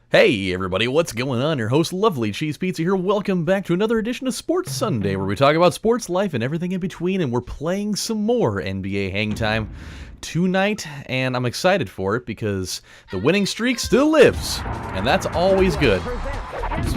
Hey everybody, what's going on? Your host, LovelyCheesePizza here. Welcome back to another edition of Sports Sunday, where we talk about sports, life, and everything in between, and we're playing some more NBA Hangtime tonight, and I'm excited for it because the winning streak still lives, and that's always good.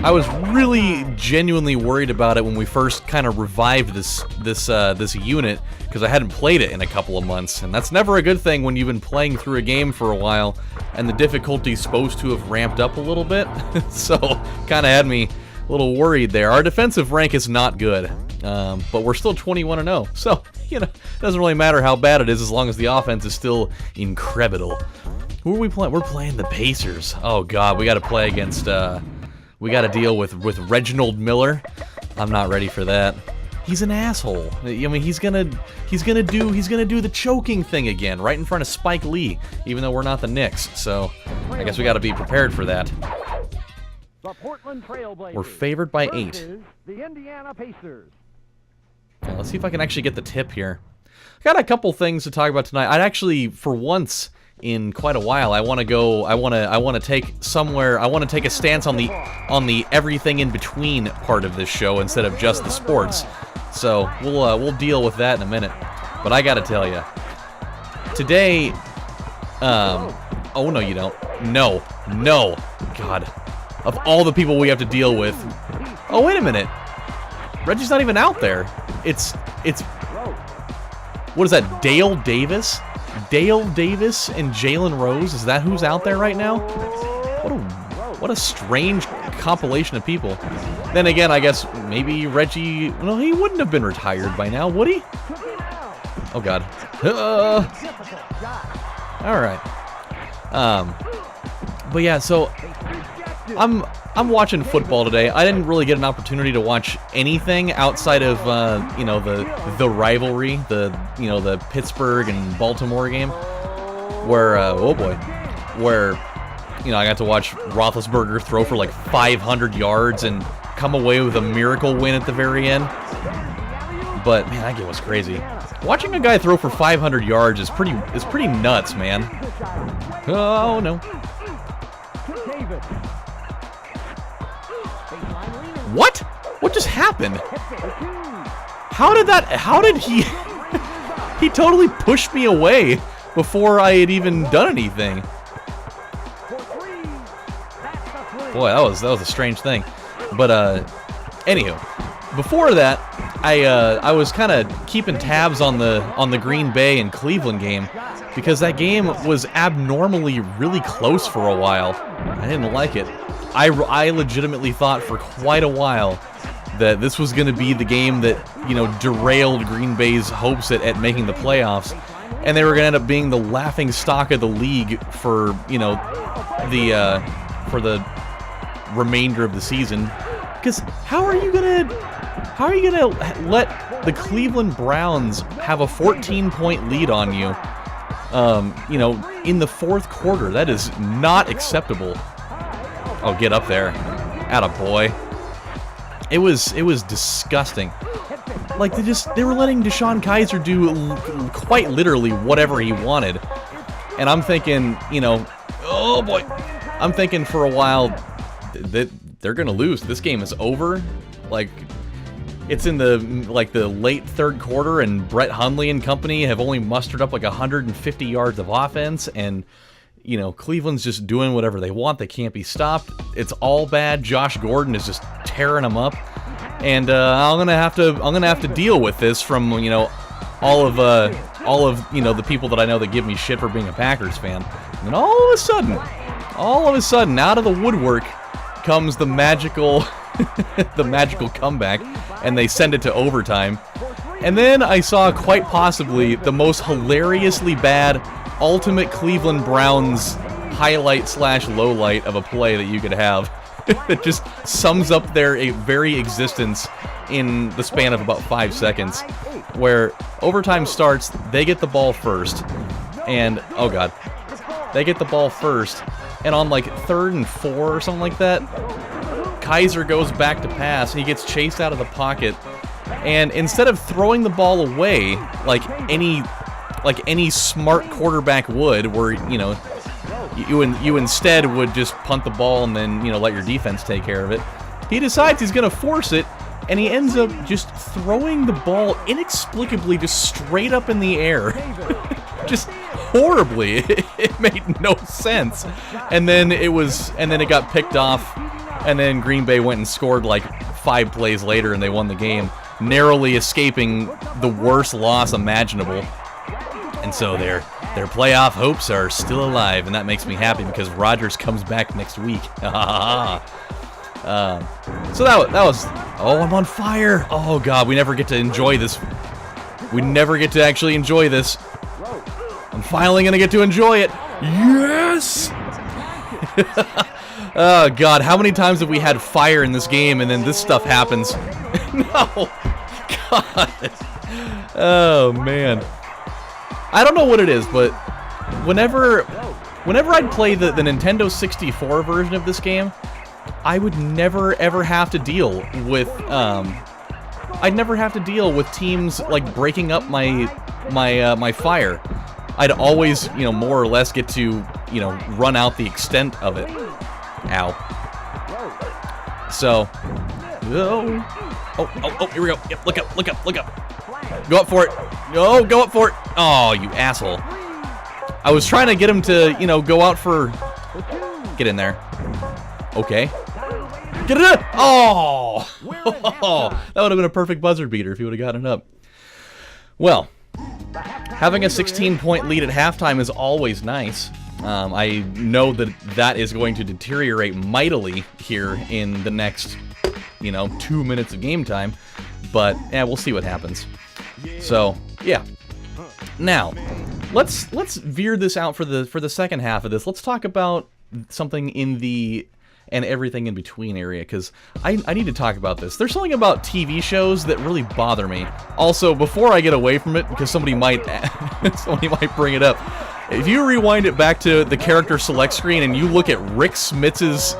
I was really genuinely worried about it when we first kind of revived this unit, because I hadn't played it in a couple of months, and that's never a good thing when you've been playing through a game for a while, and the difficulty's supposed to have ramped up a little bit, so kind of had me a little worried there. Our defensive rank is not good, but we're still 21-0, so, you know, it doesn't really matter how bad it is as long as the offense is still incredible. Who are we playing? We're playing the Pacers. Oh god, we gotta play against, we gotta deal with Reginald Miller. I'm not ready for that. He's an asshole. I mean, he's gonna do the choking thing again, right in front of Spike Lee, even though we're not the Knicks. So, I guess we gotta be prepared for that. We're favored by 8. The Indiana Pacers. Yeah, let's see if I can actually get the tip here. I got a couple things to talk about tonight. I'd actually, for once in quite a while, I want to take a stance on the everything in between part of this show instead of just the sports. So we'll deal with that in a minute. But I gotta tell you, today, oh no you don't, no, God, of all the people we have to deal with, oh wait a minute, Reggie's not even out there. It's what is that? Dale Davis and Jalen Rose. Is that who's out there right now? What a strange compilation of people. Then again, I guess maybe Reggie... Well, he wouldn't have been retired by now, would he? Oh, God. Alright. But yeah, so... I'm watching football today. I didn't really get an opportunity to watch anything outside of, you know, the rivalry, the Pittsburgh and Baltimore game, where, oh boy, where, you know, I got to watch Roethlisberger throw for like 500 yards and come away with a miracle win at the very end. But man, that game was crazy. Watching a guy throw for 500 yards is pretty nuts, man. Oh no. What? What just happened? How did he... He totally pushed me away before I had even done anything. Boy, that was a strange thing. But, anywho, before that, I was kind of keeping tabs on the Green Bay and Cleveland game, because that game was abnormally really close for a while. I didn't like it. I legitimately thought for quite a while that this was going to be the game that, you know, derailed Green Bay's hopes at making the playoffs, and they were going to end up being the laughing stock of the league for, you know, for the remainder of the season. Because how are you gonna let the Cleveland Browns have a 14-point lead on you, you know, in the fourth quarter? That is not acceptable. Oh, get up there. Attaboy. It was disgusting. Like, they were letting Deshaun Kaiser do quite literally whatever he wanted. And I'm thinking, you know, oh boy. I'm thinking for a while that they're gonna lose. This game is over. Like, it's in the late third quarter, and Brett Hundley and company have only mustered up like 150 yards of offense, and you know, Cleveland's just doing whatever they want. They can't be stopped. It's all bad. Josh Gordon is just tearing them up, and I'm gonna have to deal with this from, you know, all of you know, the people that I know that give me shit for being a Packers fan. And then all of a sudden, out of the woodwork comes the magical comeback, and they send it to overtime. And then I saw quite possibly the most hilariously bad ultimate Cleveland Browns highlight/lowlight of a play that you could have. That just sums up their very existence in the span of about 5 seconds. Where overtime starts, they get the ball first, and oh god, they get the ball first, and on like 3rd and 4 or something like that, Kaiser goes back to pass, and he gets chased out of the pocket, and instead of throwing the ball away like any smart quarterback would, where, you know, you instead would just punt the ball and then, you know, let your defense take care of it. He decides he's going to force it, and he ends up just throwing the ball inexplicably just straight up in the air. Just horribly. It made no sense. And then it got picked off, and then Green Bay went and scored like 5 plays later, and they won the game, narrowly escaping the worst loss imaginable. And so their playoff hopes are still alive, and that makes me happy because Rodgers comes back next week. So that was. Oh, I'm on fire! Oh God, we never get to enjoy this. We never get to actually enjoy this. I'm finally gonna get to enjoy it. Yes! Oh God, how many times have we had fire in this game and then this stuff happens? No! God! Oh man. I don't know what it is, but whenever I'd play the Nintendo 64 version of this game, I would never ever have to deal with I'd never have to deal with teams like breaking up my fire. I'd always, you know, more or less get to, you know, run out the extent of it. Ow. So, oh, here we go. Yep, look up. Go up for it. No, go up for it. Oh, you asshole. I was trying to get him to, you know, go out for... Get in there. Okay. Get it up! Oh! That would have been a perfect buzzer beater if he would have gotten it up. Well, having a 16-point lead at halftime is always nice. I know that is going to deteriorate mightily here in the next, you know, 2 minutes of game time. But, yeah, we'll see what happens. So, yeah. Now, let's veer this out for the second half of this. Let's talk about something in the and everything in between area, because I need to talk about this. There's something about TV shows that really bother me. Also, before I get away from it, because somebody might bring it up, if you rewind it back to the character select screen and you look at Rick Smitz's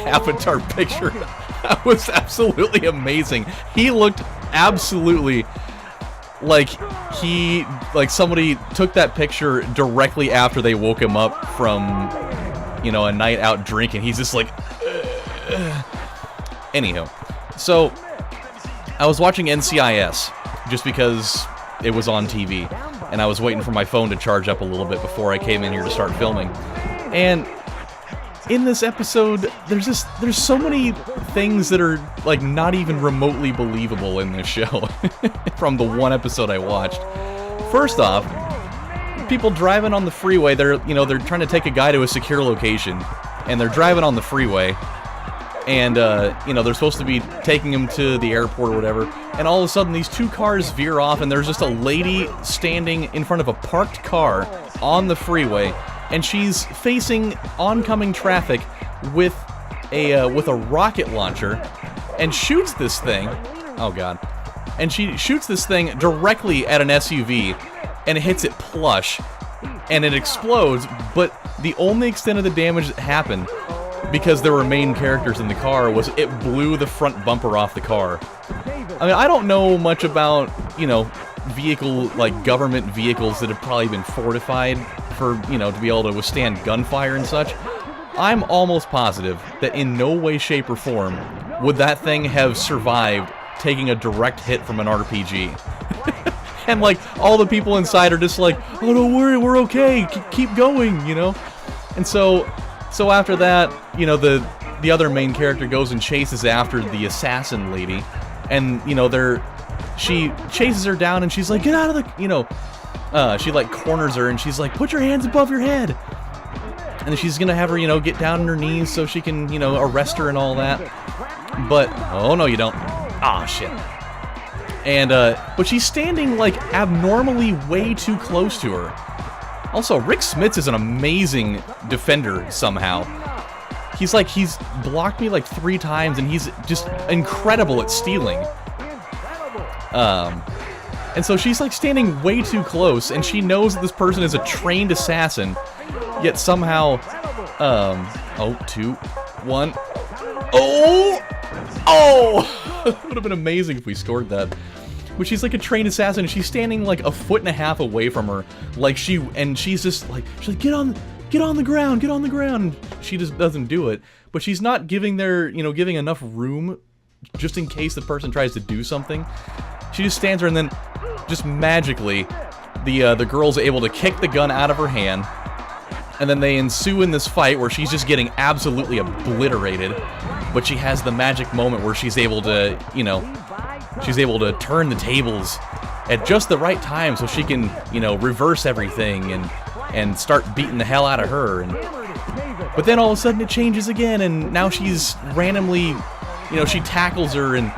avatar picture, that was absolutely amazing. He looked absolutely like somebody took that picture directly after they woke him up from, you know, a night out drinking. He's just like, Anyhow, so I was watching NCIS just because it was on TV, and I was waiting for my phone to charge up a little bit before I came in here to start filming. And in this episode, there's so many things that are like not even remotely believable in this show from the one episode I watched. First off, people driving on the freeway, they're trying to take a guy to a secure location, and they're driving on the freeway, and they're supposed to be taking him to the airport or whatever, and all of a sudden these two cars veer off, and there's just a lady standing in front of a parked car on the freeway, and she's facing oncoming traffic with a rocket launcher, and shoots this thing. Oh God. And she shoots this thing directly at an SUV, and it hits it plush, and it explodes, but the only extent of the damage that happened, because there were main characters in the car, was it blew the front bumper off the car. I mean, I don't know much about, government vehicles that have probably been fortified for, to be able to withstand gunfire and such. I'm almost positive that in no way, shape, or form would that thing have survived taking a direct hit from an RPG. And, all the people inside are just like, oh, don't worry, we're okay, keep going, And so after that, the other main character goes and chases after the assassin lady, and, she chases her down, and she's like, get out of the, she, corners her, and she's like, put your hands above your head. And then she's gonna have her, get down on her knees so she can, arrest her and all that. But, oh, no, you don't. Ah, shit. And, but she's standing, abnormally way too close to her. Also, Rick Smitz is an amazing defender, somehow. He's blocked me, 3 times, and he's just incredible at stealing. And so she's, standing way too close, and she knows that this person is a trained assassin, yet somehow, 2, 1, oh! It would have been amazing if we scored that. But she's a trained assassin, and she's standing a foot and a half away from her, she's just she's like, get on get on the ground, get on the ground. She just doesn't do it, but she's not giving giving enough room just in case the person tries to do something. She just stands there, and then just magically the girl's able to kick the gun out of her hand, and then they ensue in this fight where she's just getting absolutely obliterated, but she has the magic moment where she's able to, she's able to turn the tables at just the right time so she can, reverse everything and start beating the hell out of her. But then all of a sudden it changes again, and now she's randomly, she tackles her and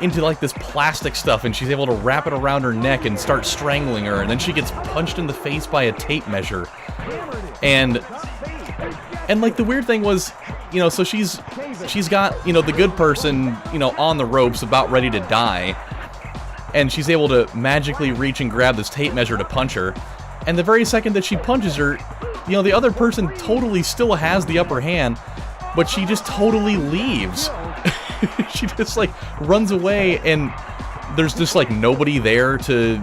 into like this plastic stuff, and she's able to wrap it around her neck and start strangling her, and then she gets punched in the face by a tape measure. And like the weird thing was, so she's got, the good person, on the ropes about ready to die, and she's able to magically reach and grab this tape measure to punch her. And the very second that she punches her, the other person totally still has the upper hand, but she just totally leaves. She just, like, runs away, and there's just, like, nobody there to,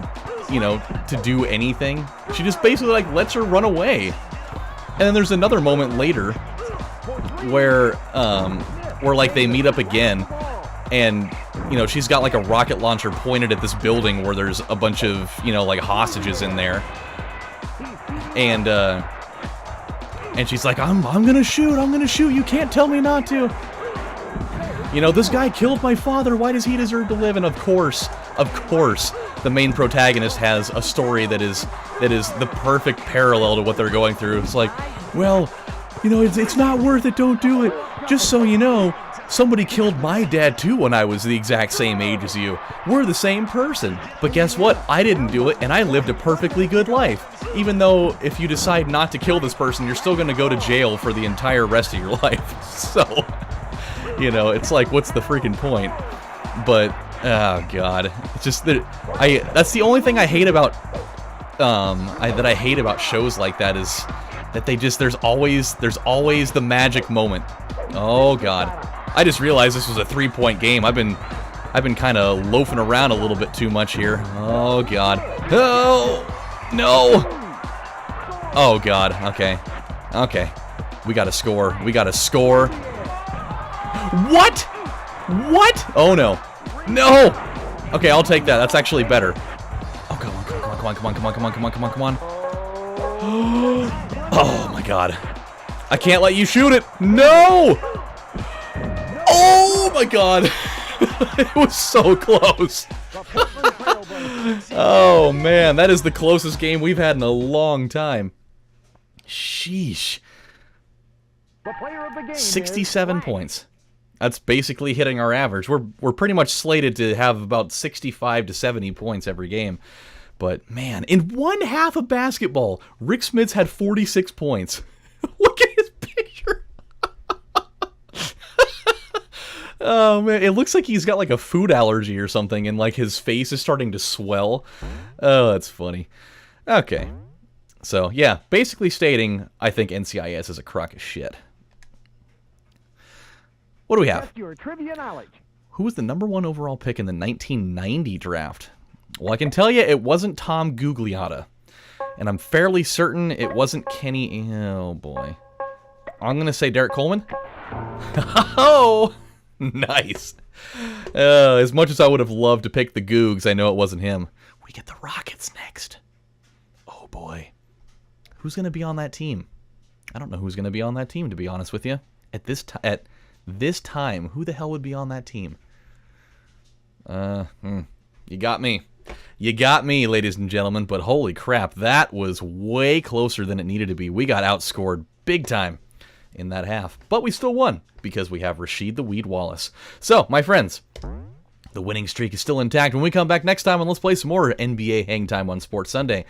to do anything. She just basically, like, lets her run away. And then there's another moment later where, like, they meet up again, and, she's got, like, a rocket launcher pointed at this building where there's a bunch of, like, hostages in there. And she's like, I'm gonna shoot, you can't tell me not to. This guy killed my father, why does he deserve to live? And of course, the main protagonist has a story that is the perfect parallel to what they're going through. It's like, well, it's not worth it, don't do it. Just so you know, somebody killed my dad too when I was the exact same age as you. We're the same person. But guess what? I didn't do it, and I lived a perfectly good life. Even though if you decide not to kill this person, you're still gonna go to jail for the entire rest of your life. So, it's like, what's the freaking point? But, oh god, it's just that that's the only thing I hate about I hate about shows like that, is that there's always the magic moment. Oh god, I just realized this was a 3-point game. I've been kind of loafing around a little bit too much here. Oh god, oh no, oh god, okay, we gotta score. What? Oh no. No! Okay, I'll take that. That's actually better. Oh, come on. Oh my god. I can't let you shoot it. No! Oh my god. It was so close. Oh man, that is the closest game we've had in a long time. Sheesh. 67 points. That's basically hitting our average. We're pretty much slated to have about 65 to 70 points every game. But, man, in one half of basketball, Rick Smits had 46 points. Look at his picture. Oh, man, it looks like he's got, like, a food allergy or something, and, like, his face is starting to swell. Oh, that's funny. Okay. So, yeah, basically stating, I think NCIS is a crock of shit. What do we have? Who was the #1 overall pick in the 1990 draft? Well, I can tell you it wasn't Tom Gugliotta. And I'm fairly certain it wasn't Kenny... Oh, boy. I'm going to say Derek Coleman. Oh! Nice. As much as I would have loved to pick the Googs, I know it wasn't him. We get the Rockets next. Oh, boy. Who's going to be on that team? I don't know who's going to be on that team, to be honest with you. At this time, who the hell would be on that team? You got me. You got me, ladies and gentlemen, but holy crap, that was way closer than it needed to be. We got outscored big time in that half, but we still won because we have Rasheed the Weed Wallace. So, my friends, the winning streak is still intact. When we come back next time and let's play some more NBA Hangtime on Sports Sunday,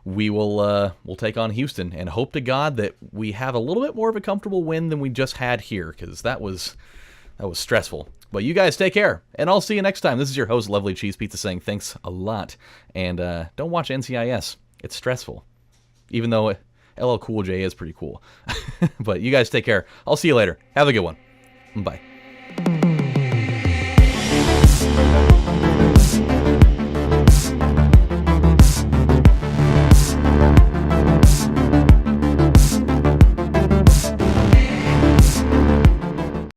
we will we'll take on Houston and hope to God that we have a little bit more of a comfortable win than we just had here, because that was stressful. But you guys take care, and I'll see you next time. This is your host, Lovely Cheese Pizza, saying thanks a lot, and don't watch NCIS. It's stressful, even though LL Cool J is pretty cool. But you guys take care. I'll see you later. Have a good one. Bye.